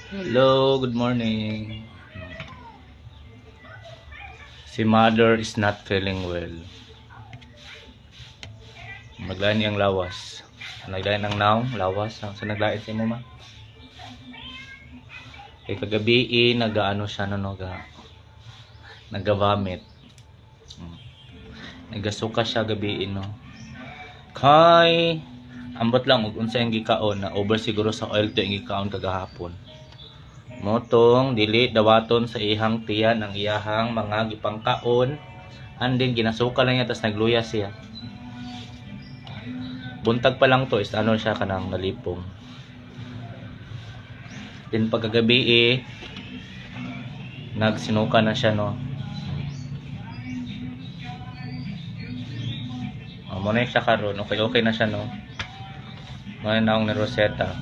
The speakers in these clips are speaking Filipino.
Hello, good morning. Si mother is not feeling well. Naglain niyang lawas. Naglain ng naong lawas. Sa naglain sa mo ma? Kay kagabi nagaano siya nagavomit. Nagasuka siya gabi no. Kay ambot lang ug unsa ang gikaon na over siguro sa oil to ang gikaon kagahapon. Motong dili dawaton sa ihang tiyan ang iyahang mga gipangkaon and then ginasuka lang niya tas nagluya siya. Buntag pa lang to is ano siya kanang nalipong. Then pagkagabi nagsinuka na siya no. Muna siya karon okay na siya no. Ngayon na akong ni Rosetta.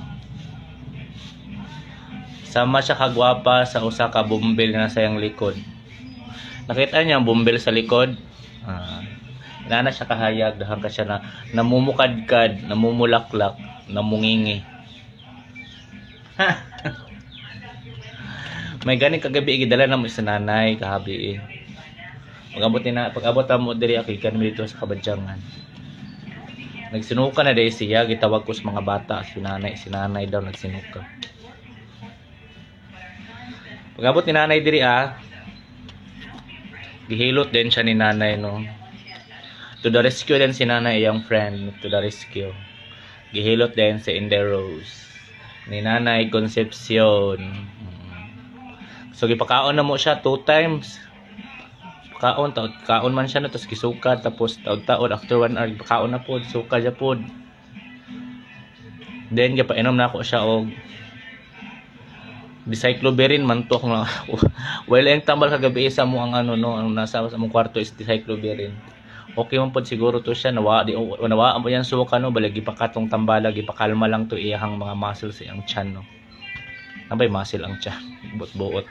Sama siya kagwapa sa usa ka bumbil na sa iyang likod. Nakita niya ang bumbil sa likod? Inana siya kahayag, dahan ka siya na namumukadkad, namumulaklak, namungingi. May gani kagabi gidala na mo sa nanay kahabi pag-abot mo diri ako kami dito sa Kabadyangan. Nagsinuka na dahil siya, gitawag ko sa mga bata, si nanay daw nagsinuka. Pag-abot ni nanay diri gihilot din siya ni nanay no. To the rescue din si nanay, yung friend, to the rescue. Gihilot din si Inde Rose. Ni nanay Concepcion. So gipakaon na mo siya 2 times. Kaon man siya no, tapos gisuka, tapos taod after 1 hour kaon na pod, suka ja pod. Then gipainom na ako siya og dicycloberin man to nga. Well, ang tambal kagabi sa mo ang ano no, ang nasa sa mong kwarto is dicycloberin. Okay man pod siguro to siya nawa mo yan suka no, balagi pa katong tambala gipakalma lang to iyang mga muscles sa iyang tiyan no. Nabay muscle ang tiyan, buot-buot.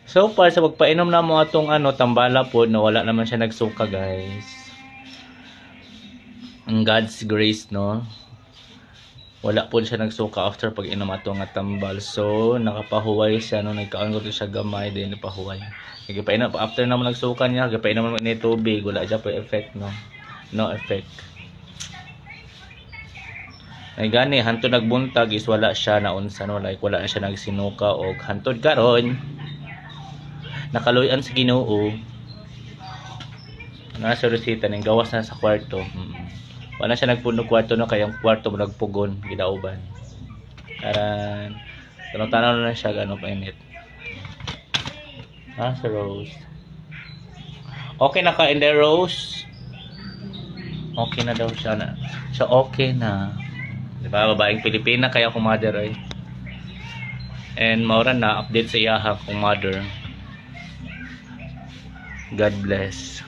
So far sa pagpainom na mo atong tambala pod na wala naman siya nagsuka guys. Ang God's grace no. Wala po siya nagsuka after pag inom ato nga tambal. So nakapahuway siya no, nagkaon ko to siya gamay din napahuway. Nagipainom after na mo nagsuka niya, gipainom mo ni tubig, wala siya po effect no. No effect. Ay gani hantod nagbuntag is wala siya na unsa no, like wala na siya nagsinuka og hantod karon nakaluyan sa Ginoo. Nasa resita ning gawas na sa kwarto. Wala siya nagpuno kwarto no, kaya ang kwarto mo nagpugon gidauban. Karan tanaw na siya gano painit. Sa Rose. Okay na ka in the Rose. Okay na daw siya na. So okay na. Diba babaeng Pilipina kaya akong mother ay. And maura na update sa iyaha kong mother. God bless.